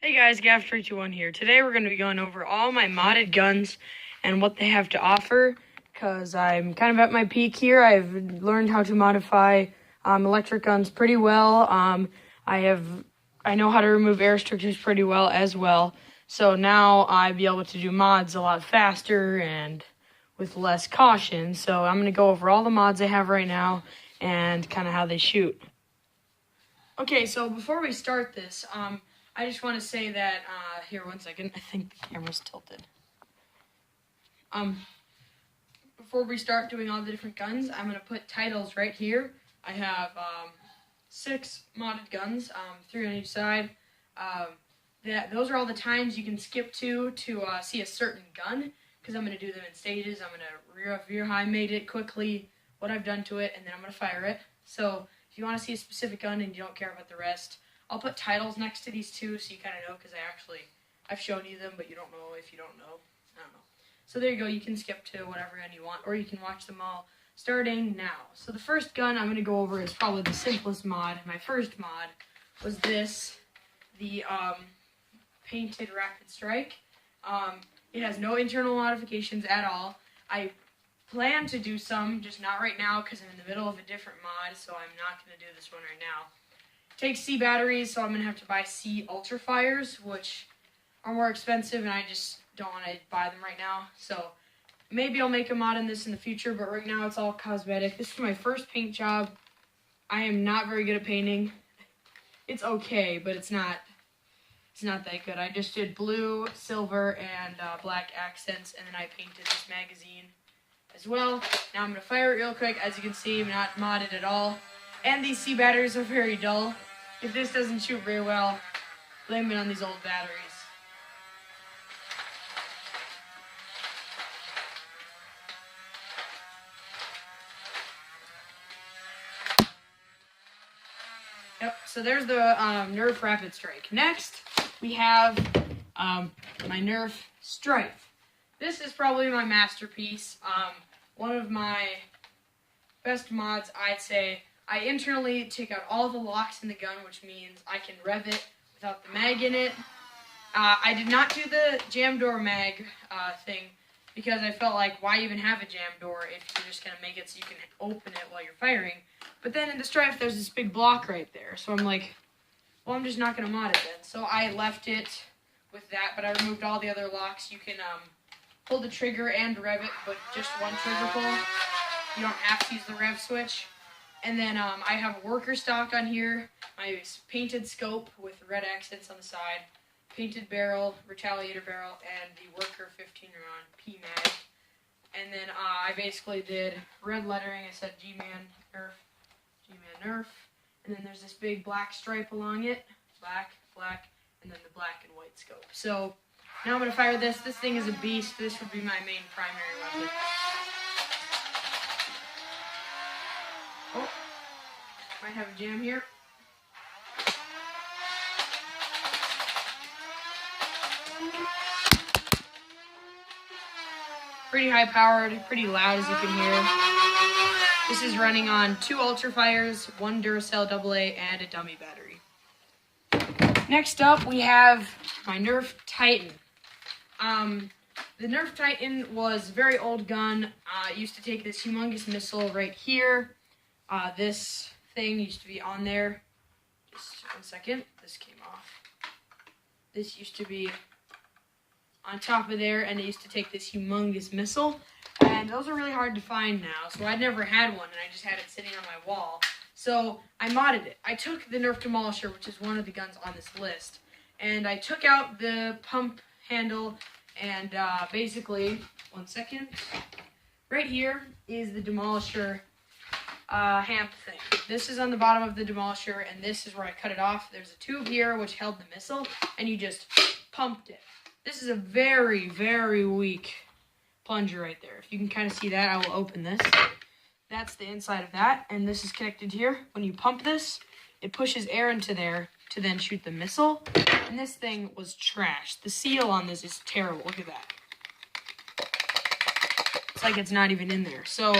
Hey guys, Gav321 here. Today we're going to be going over all my modded guns and what they have to offer, because I'm kind of at my peak here. I've learned how to modify electric guns pretty well. I know how to remove air restrictors pretty well as well. So now I'll be able to do mods a lot faster and with less caution. So I'm going to go over all the mods I have right now and kind of how they shoot. Okay, so before we start this, I just want to say that, here, one second, I think the camera's tilted. Before we start doing all the different guns, I'm going to put titles right here. I have 6 modded guns, 3 on each side. Those are all the times you can skip to see a certain gun, because I'm going to do them in stages. I'm going to review how I made it quickly, what I've done to it, and then I'm going to fire it. So if you want to see a specific gun and you don't care about the rest, I'll put titles next to these two so you kind of know, because I've shown you them, but you don't know if you don't know. I don't know. So there you go. You can skip to whatever gun you want, or you can watch them all starting now. So the first gun I'm going to go over is probably the simplest mod. My first mod was this, the painted Rapid Strike. It has no internal modifications at all. I plan to do some, just not right now because I'm in the middle of a different mod, so I'm not going to do this one right now. Takes C batteries, so I'm going to have to buy C Ultra Fires, which are more expensive, and I just don't want to buy them right now. So maybe I'll make a mod in this in the future, but right now it's all cosmetic. This is my first paint job. I am not very good at painting. It's okay, but it's not that good. I just did blue, silver, and black accents, and then I painted this magazine as well. Now I'm going to fire it real quick. As you can see, I'm not modded at all. And these C batteries are very dull. If this doesn't shoot very well, blame it on these old batteries. Yep, so there's the Nerf Rapid Strike. Next, we have my Nerf Strife. This is probably my masterpiece. One of my best mods, I'd say. I internally take out all the locks in the gun, which means I can rev it without the mag in it. I did not do the jam door mag thing, because I felt like, why even have a jam door if you're just going to make it so you can open it while you're firing? But then in the Strife, there's this big block right there. So I'm like, well, I'm just not going to mod it then. So I left it with that, but I removed all the other locks. You can pull the trigger and rev it, but just one trigger pull. You don't have to use the rev switch. And then I have a worker stock on here, my painted scope with red accents on the side, painted barrel, retaliator barrel, and the worker 15-round P-mag. And then I basically did red lettering. I said G-Man Nerf, G-Man Nerf. And then there's this big black stripe along it, black, and then the black and white scope. So now I'm going to fire this. This thing is a beast. This would be my main primary weapon. Oh, might have a jam here. Pretty high powered, pretty loud as you can hear. This is running on 2 Ultra Fires, 1 Duracell AA, and a dummy battery. Next up, we have my Nerf Titan. The Nerf Titan was a very old gun. It used to take this humongous missile right here. This thing used to be on there. Just one second. This came off. This used to be on top of there, and it used to take this humongous missile. And those are really hard to find now, so I never had one, and I just had it sitting on my wall. So I modded it. I took the Nerf Demolisher, which is one of the guns on this list, and I took out the pump handle, and basically, one second, right here is the Demolisher hamp thing. This is on the bottom of the Demolisher, and this is where I cut it off. There's a tube here which held the missile, and you just pumped it. This is a very, very weak plunger right there. If you can kind of see that, I will open this. That's the inside of that, and this is connected here. When you pump this, it pushes air into there to then shoot the missile, and this thing was trash. The seal on this is terrible. Look at that. It's like it's not even in there. So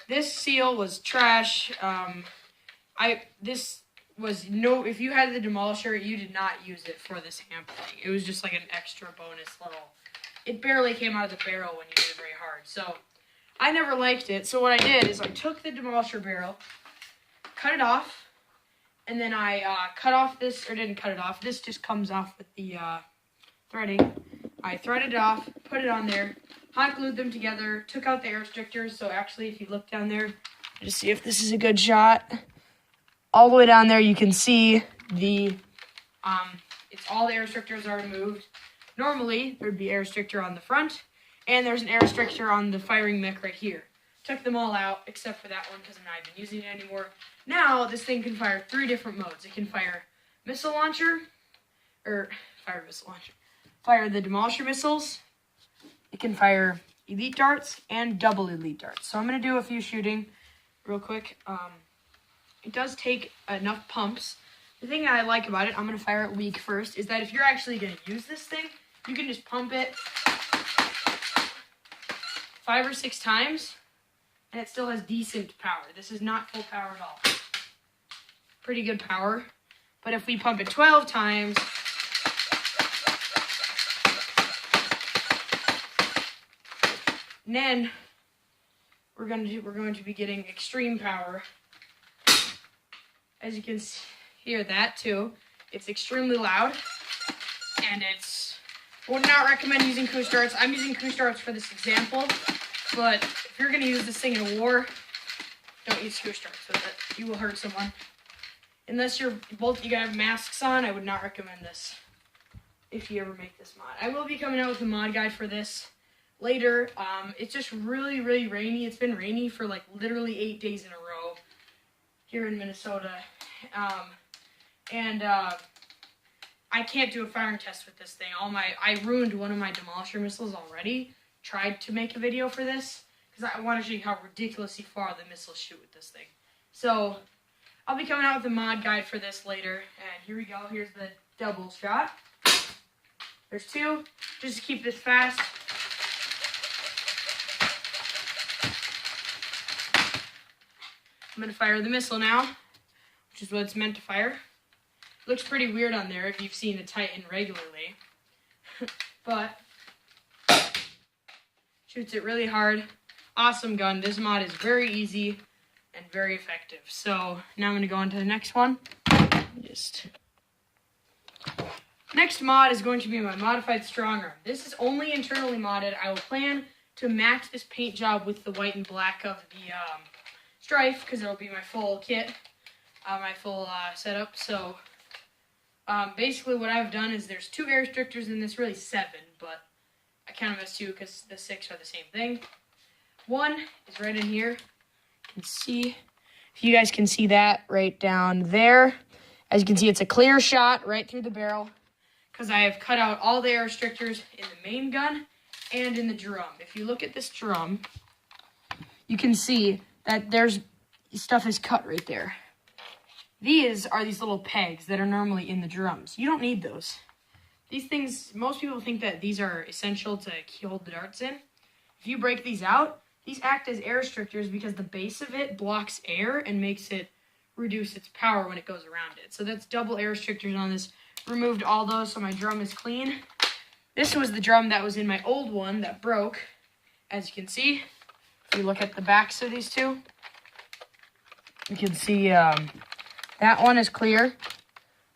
this seal was trash. This if you had the Demolisher, you did not use it for this hamp thing. It was just like an extra bonus little. It barely came out of the barrel when you did it very hard. So I never liked it. So what I did is I took the Demolisher barrel, cut it off, and then I cut off this, or didn't cut it off. This just comes off with the threading. I threaded it off, put it on there, hot glued them together, took out the air restrictors. So actually, if you look down there, just see if this is a good shot. All the way down there, you can see the, it's all the air restrictors are removed. Normally, there'd be air restrictor on the front, and there's an air restrictor on the firing mech right here. Took them all out, except for that one, because I'm not even using it anymore. Now, this thing can fire 3 different modes. It can fire missile launcher, fire the Demolisher missiles. It can fire elite darts and double elite darts. So I'm going to do a few shooting real quick. It does take enough pumps. The thing I like about it, I'm going to fire it weak first, is that if you're actually going to use this thing, you can just pump it 5 or 6 times, and it still has decent power. This is not full power at all. Pretty good power. But if we pump it 12 times, then we're going to be getting extreme power. As you can hear that too, it's extremely loud, and I would not recommend using Koosh darts. I'm using Koosh darts for this example, but if you're going to use this thing in a war, don't use Koosh darts with it. You will hurt someone. Unless both you guys have masks on, I would not recommend this if you ever make this mod. I will be coming out with a mod guide for this later. It's just really, really rainy. It's been rainy for like literally 8 days in a row here in Minnesota. I can't do a firing test with this thing. I ruined one of my Demolisher missiles already. Tried to make a video for this because I want to show you how ridiculously far the missiles shoot with this thing. So I'll be coming out with a mod guide for this later. And here we go. Here's the double shot. There's 2. Just to keep this fast. I'm going to fire the missile now, which is what it's meant to fire. Looks pretty weird on there if you've seen a Titan regularly. But shoots it really hard. Awesome gun. This mod is very easy and very effective. So now I'm going to go on to the next one. Next mod is going to be my modified strong arm. This is only internally modded. I will plan to match this paint job with the white and black of the Strife, because it'll be my full kit, my full setup. So basically what I've done is there's 2 air restrictors in this, really 7, but I count them as 2 because the 6 are the same thing. 1 is right in here. You can see, if you guys can see that right down there. As you can see, it's a clear shot right through the barrel because I have cut out all the air restrictors in the main gun and in the drum. If you look at this drum, you can see that there's stuff is cut right there. These are these little pegs that are normally in the drums. You don't need those. These things, most people think that these are essential to hold the darts in. If you break these out, these act as air restrictors because the base of it blocks air and makes it reduce its power when it goes around it. So that's double air restrictors on this. Removed all those so my drum is clean. This was the drum that was in my old one that broke. As you can see, if you look at the backs of these 2, you can see that one is clear,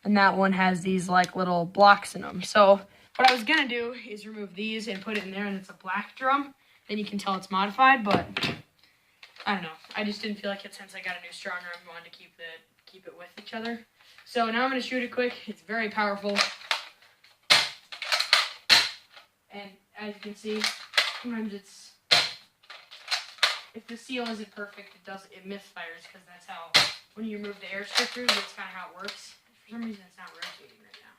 and that one has these like little blocks in them. So what I was going to do is remove these and put it in there, and it's a black drum. Then you can tell it's modified, but I don't know. I just didn't feel like it since I got a new strong arm. I wanted to keep it with each other. So now I'm going to shoot it quick. It's very powerful. And as you can see, sometimes if the seal isn't perfect, it misfires because that's how, when you remove the air restrictors, that's kind of how it works. For some reason, it's not rotating right now.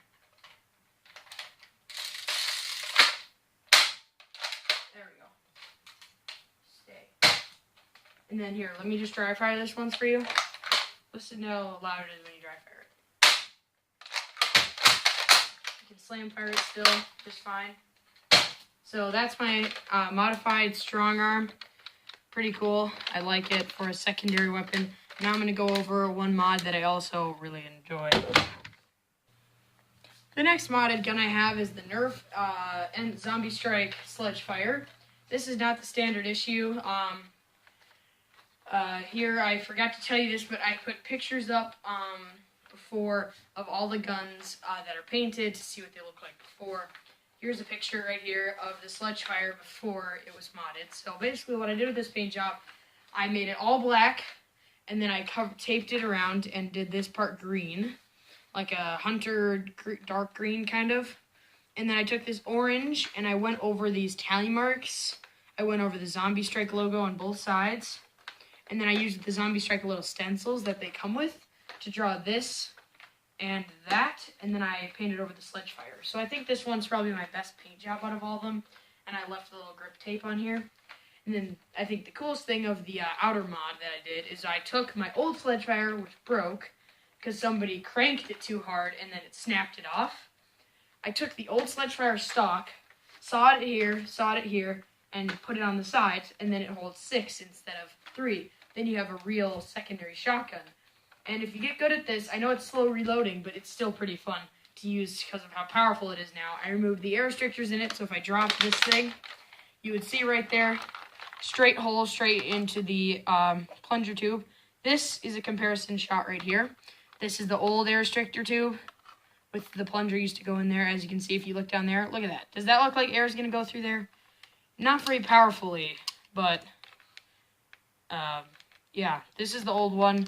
There we go. Stay. And then here, let me just dry fire this once for you. Listen to how loud it is when you dry fire it. You can slam fire it still just fine. So that's my modified strong arm. Pretty cool. I like it for a secondary weapon. Now I'm going to go over one mod that I also really enjoy. The next modded gun I have is the Nerf and Zombie Strike Sledge-Fire. This is not the standard issue. Here, I forgot to tell you this, but I put pictures up before of all the guns that are painted to see what they look like before. Here's a picture right here of the Sledge-Fire before it was modded. So basically what I did with this paint job, I made it all black, and then I taped it around and did this part green, like a hunter dark green kind of. And then I took this orange and I went over these tally marks. I went over the Zombie Strike logo on both sides. And then I used the Zombie Strike little stencils that they come with to draw this and that. And then I painted over the Sledge-Fire. So I think this one's probably my best paint job out of all of them. And I left a little grip tape on here. And then I think the coolest thing of the outer mod that I did is I took my old Sledge-Fire, which broke because somebody cranked it too hard and then it snapped it off. I took the old Sledge-Fire stock, sawed it here, and put it on the sides, and then it holds 6 instead of 3. Then you have a real secondary shotgun. And if you get good at this, I know it's slow reloading, but it's still pretty fun to use because of how powerful it is now. I removed the air restrictors in it, so if I dropped this thing, you would see right there, straight hole straight into the plunger tube. This is a comparison shot right here. This is the old air restrictor tube with the plunger used to go in there. As you can see, if you look down there, look at that. Does that look like air is going to go through there? Not very powerfully, but yeah, this is the old one.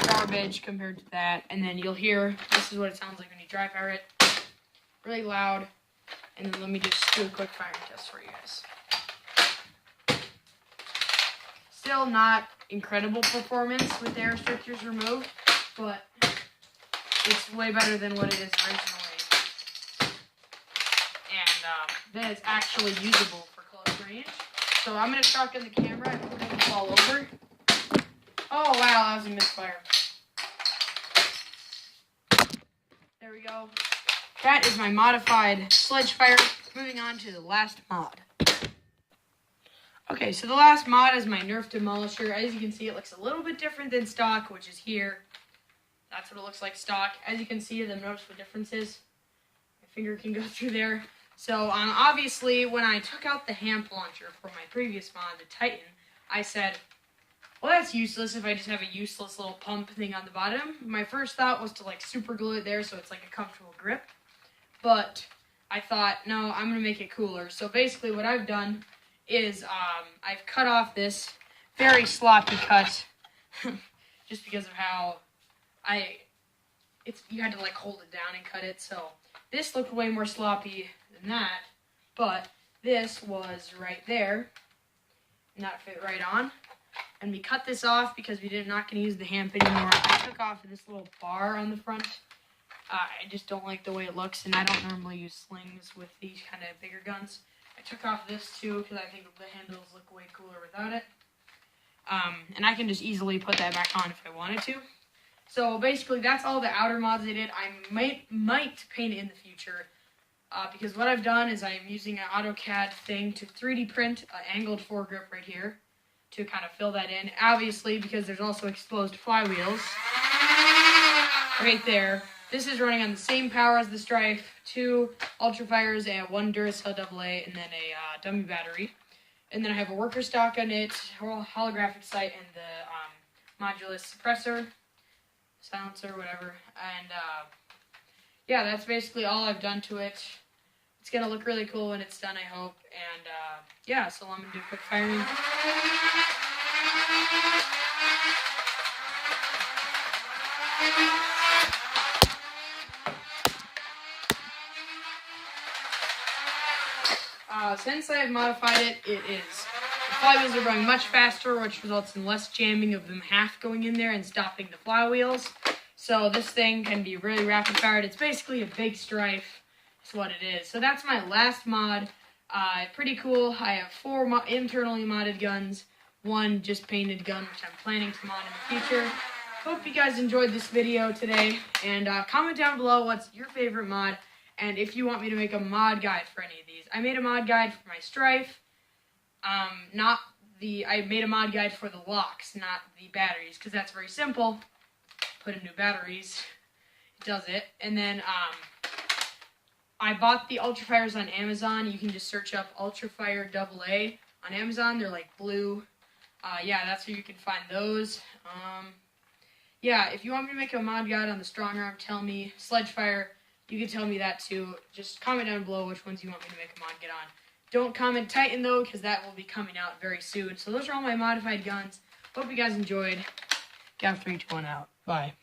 Garbage compared to that. And then you'll hear, this is what it sounds like when you dry fire it. Really loud. And then let me just do a quick firing test for you guys. Still not incredible performance with the air restrictors removed, but it's way better than what it is originally. And then it's actually usable for close range. So I'm going to shotgun the camera and put it all over. Oh, wow, that was a misfire. There we go. That is my modified Sledge-Fire. Moving on to the last mod. Okay, so the last mod is my Nerf Demolisher. As you can see, it looks a little bit different than stock, which is here. That's what it looks like stock. As you can see, the noticeable differences. My finger can go through there. So, obviously, when I took out the hamp launcher for my previous mod, the Titan, I said, well, that's useless if I just have a useless little pump thing on the bottom. My first thought was to, like, super glue it there so it's, like, a comfortable grip. But I thought, no, I'm going to make it cooler. So, basically, what I've done is I've cut off this very sloppy cut just because of how you had to like hold it down and cut it. So this looked way more sloppy than that, but this was right there and that fit right on. And we cut this off because we did not going to use the hamp anymore. I took off this little bar on the front. I just don't like the way it looks, and I don't normally use slings with these kind of bigger guns. I took off this too because I think the handles look way cooler without it. And I can just easily put that back on if I wanted to. So basically that's all the outer mods I did. I might paint it in the future because what I've done is I'm using an AutoCAD thing to 3D print an angled foregrip right here to kind of fill that in. Obviously because there's also exposed flywheels right there. This is running on the same power as the Strife, 2 Ultrafires and 1 Duracell AA, and then a dummy battery. And then I have a worker stock on it, holographic sight, and the modulus suppressor, silencer, whatever. And yeah, that's basically all I've done to it. It's going to look really cool when it's done, I hope. And yeah, so I'm going to do a quick firing. Since I have modified it, the flywheels are going much faster, which results in less jamming of them half going in there and stopping the flywheels. So this thing can be really rapid fired. It's basically a big Strife, is what it is. So that's my last mod. Pretty cool. I have 4 internally modded guns, 1 just painted gun, which I'm planning to mod in the future. Hope you guys enjoyed this video today, and comment down below what's your favorite mod. And if you want me to make a mod guide for any of these. I made a mod guide for my Strife, not I made a mod guide for the locks, not the batteries, because that's very simple. Put in new batteries, it does it. And then I bought the Ultrafires on Amazon. You can just search up Ultrafire AA on Amazon. They're like blue. Yeah, that's where you can find those. Yeah, if you want me to make a mod guide on the strong arm, tell me. Sledgefire, you can tell me that too. Just comment down below which ones you want me to make a mod guide on. Don't comment Titan though, because that will be coming out very soon. So those are all my modified guns. Hope you guys enjoyed. Gav 3, 2, 1 out. Bye.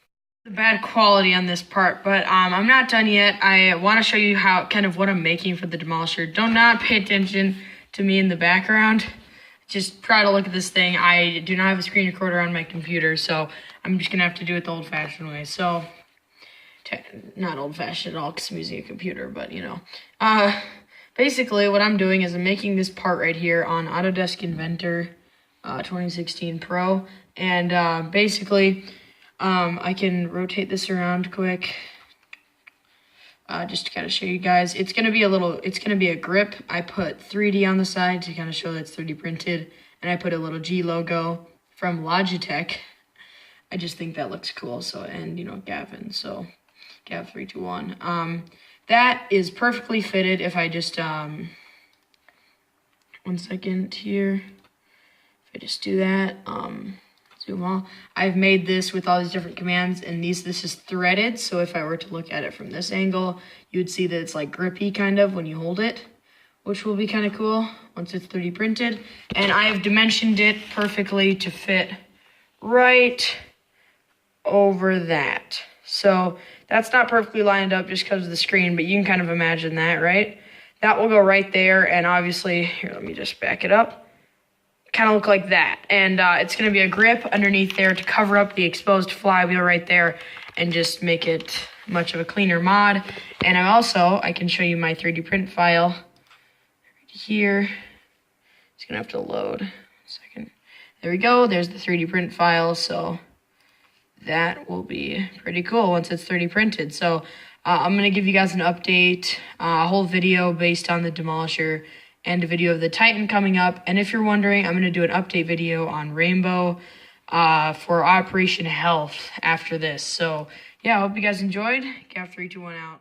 The bad quality on this part, but I'm not done yet. I want to show you how what I'm making for the Demolisher. Do not pay attention to me in the background. Just try to look at this thing. I do not have a screen recorder on my computer, so I'm just gonna have to do it the old-fashioned way. So, not old-fashioned at all, because I'm using a computer, but you know. Basically, what I'm doing is I'm making this part right here on Autodesk Inventor 2016 Pro, and basically, I can rotate this around quick. Just to kind of show you guys, it's gonna be a grip. I put 3D on the side to kind of show that it's 3D printed, and I put a little G logo from Logitech. I just think that looks cool. So, and you know, Gavin, so Gav 3, 2, 1. That is perfectly fitted. If I just 1 second here, if I just do that, zoom all. I've made this with all these different commands, and this is threaded, so if I were to look at it from this angle, you would see that it's like grippy kind of when you hold it, which will be kind of cool once it's 3D printed. And I've dimensioned it perfectly to fit right over that. So that's not perfectly lined up just because of the screen, but you can kind of imagine that, right? That will go right there, and obviously, here, let me just back it up. Kind of look like that, and it's going to be a grip underneath there to cover up the exposed flywheel right there and just make it much of a cleaner mod. And I can show you my 3D print file right here. It's going to have to load. 1 second. There we go. There's the 3D print file. So that will be pretty cool once it's 3D printed. So I'm going to give you guys an update, a whole video based on the Demolisher, and a video of the Titan coming up. And if you're wondering, I'm going to do an update video on Rainbow for Operation Health after this. So, yeah, I hope you guys enjoyed. Gav 3, 2, 1 out.